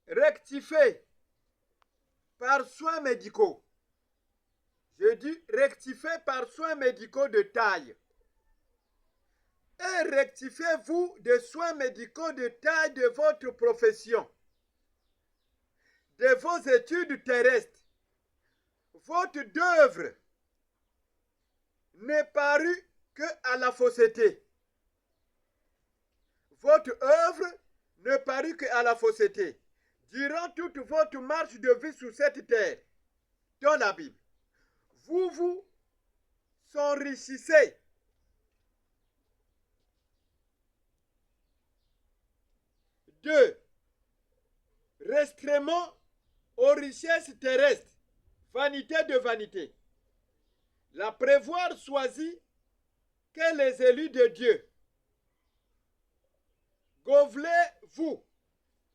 rectifiez par soins médicaux. Je dis rectifiez par soins médicaux de taille. Et rectifiez-vous des soins médicaux de taille de votre profession, de vos études terrestres. Votre œuvre n'est parue qu'à la fausseté. Votre œuvre ne parut qu'à la fausseté. Durant toute votre marche de vie sur cette terre, dans la Bible, vous vous enrichissez. Deux, restrainement aux richesses terrestres, vanité de vanité. La prévoir choisit que les élus de Dieu. Govelez-vous,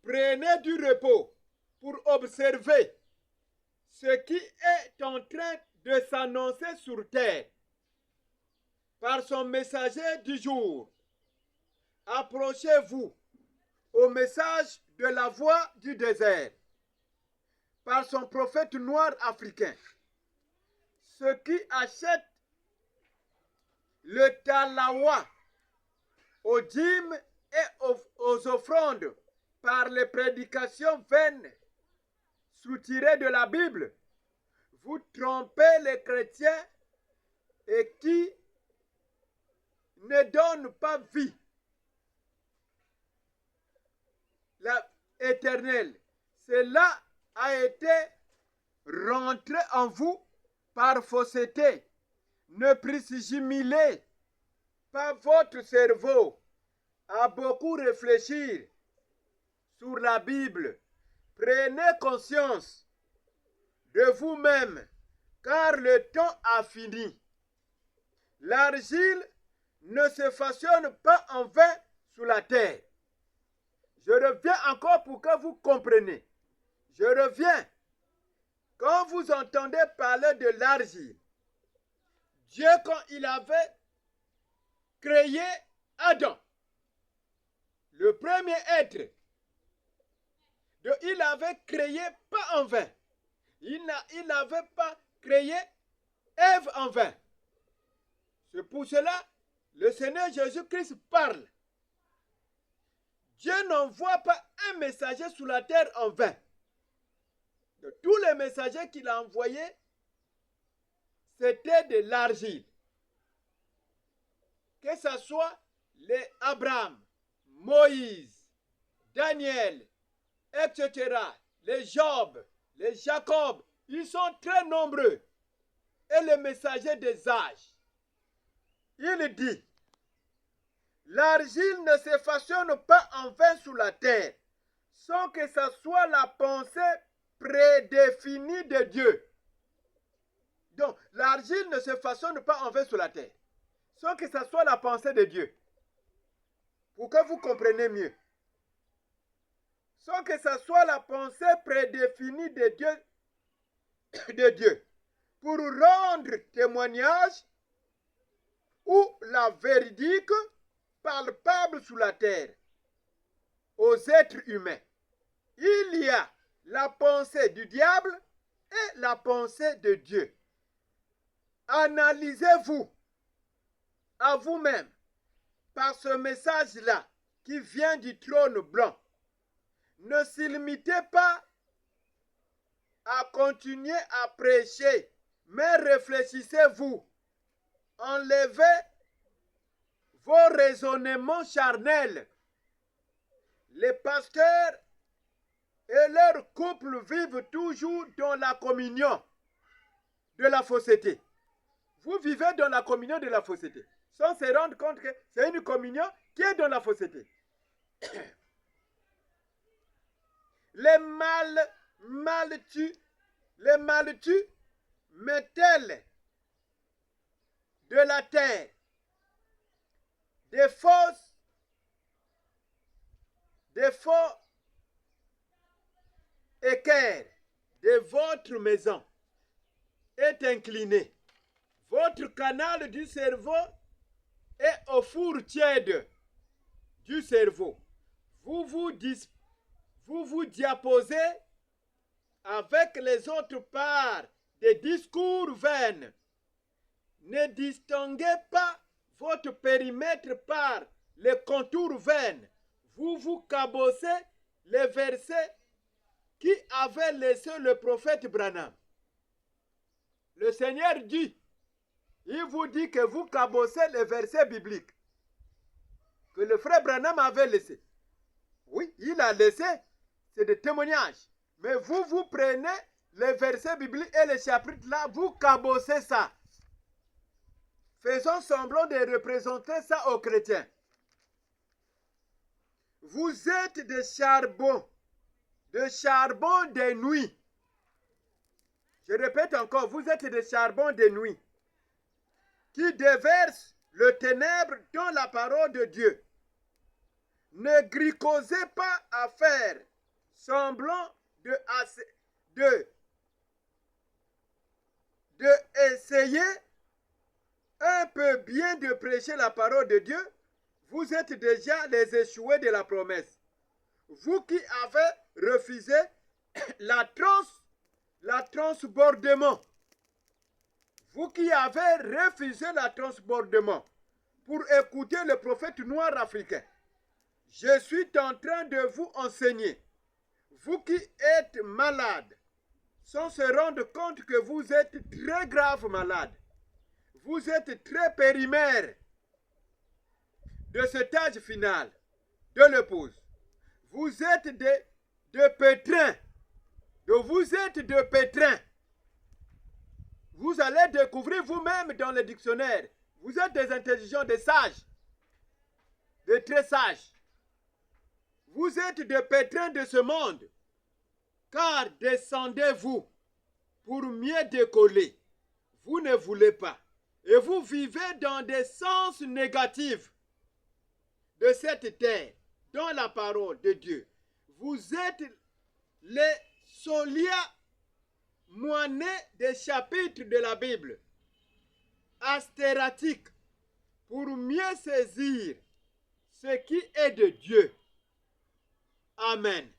prenez du repos pour observer ce qui est en train de s'annoncer sur terre par son messager du jour. Approchez-vous au message de la voix du désert par son prophète noir africain. Ceux qui achètent le talawa aux dîmes et aux offrandes par les prédications vaines soutirées de la Bible, vous trompez les chrétiens et qui ne donnent pas vie éternelle. Cela a été rentré en vous par fausseté. Ne présimulez pas votre cerveau à beaucoup réfléchir sur la Bible. Prenez conscience de vous-même, car le temps a fini. L'argile ne se façonne pas en vain sur la terre. Je reviens encore pour que vous compreniez. Je reviens. Quand vous entendez parler de l'argile, Dieu, quand il avait créé Adam, le premier être, il avait créé pas en vain. Il n'avait pas créé Ève en vain. C'est pour cela le Seigneur Jésus-Christ parle. Dieu n'envoie pas un messager sur la terre en vain. De tous les messagers qu'il a envoyés, c'était de l'argile. Que ce soit les Abraham, Moïse, Daniel, etc., les Job, les Jacob, ils sont très nombreux. Et les messagers des âges. Il dit, l'argile ne se façonne pas en vain sur la terre, sans que ce soit la pensée prédéfinie de Dieu. Donc, l'argile ne se façonne pas en vain sur la terre, sans que ce soit la pensée de Dieu. Pour que vous compreniez mieux. Sans que ce soit la pensée prédéfinie de Dieu. Pour rendre témoignage ou la véridique palpable sur la terre aux êtres humains. Il y a la pensée du diable et la pensée de Dieu. Analysez-vous à vous-même par ce message-là qui vient du trône blanc. Ne s'y limitez pas à continuer à prêcher, mais réfléchissez-vous. Enlevez vos raisonnements charnels. Les pasteurs et leurs couples vivent toujours dans la communion de la fausseté. Vous vivez dans la communion de la fausseté, sans se rendre compte que c'est une communion qui est dans la fausseté. Les maltus mettent-elles de la terre des faux équerres de votre maison est incliné. Votre canal du cerveau est au four tiède du cerveau. Vous vous vous diaposez avec les autres par des discours vains. Ne distinguez pas votre périmètre par les contours vains. Vous vous cabossez les versets qui avaient laissé le prophète Branham. Le Seigneur dit, il vous dit que vous cabossez les versets bibliques que le frère Branham avait laissés. Oui, il a laissé, c'est des témoignages. Mais vous, vous prenez les versets bibliques et les chapitres là, vous cabossez ça. Faisons semblant de représenter ça aux chrétiens. Vous êtes des charbons des nuits. Je répète encore, vous êtes des charbons des nuits qui déversent le ténèbre dans la parole de Dieu. Ne gricausez pas à faire semblant de essayer un peu bien de prêcher la parole de Dieu. Vous êtes déjà les échoués de la promesse. Vous qui avez refusé la transbordement. Vous qui avez refusé la transbordement pour écouter le prophète noir africain. Je suis en train de vous enseigner. Vous qui êtes malades, sans se rendre compte que vous êtes très grave malade. Vous êtes très périmère de cet âge final de l'épouse. Vous êtes de pétrins. Vous êtes de pétrins. Vous allez découvrir vous-même dans le dictionnaire. Vous êtes des intelligents, des sages. Des très sages. Vous êtes des pétrins de ce monde. Car descendez-vous pour mieux décoller. Vous ne voulez pas. Et vous vivez dans des sens négatifs de cette terre, dans la parole de Dieu. Vous êtes les solia moinés des chapitres de la Bible, astératiques, pour mieux saisir ce qui est de Dieu. Amen.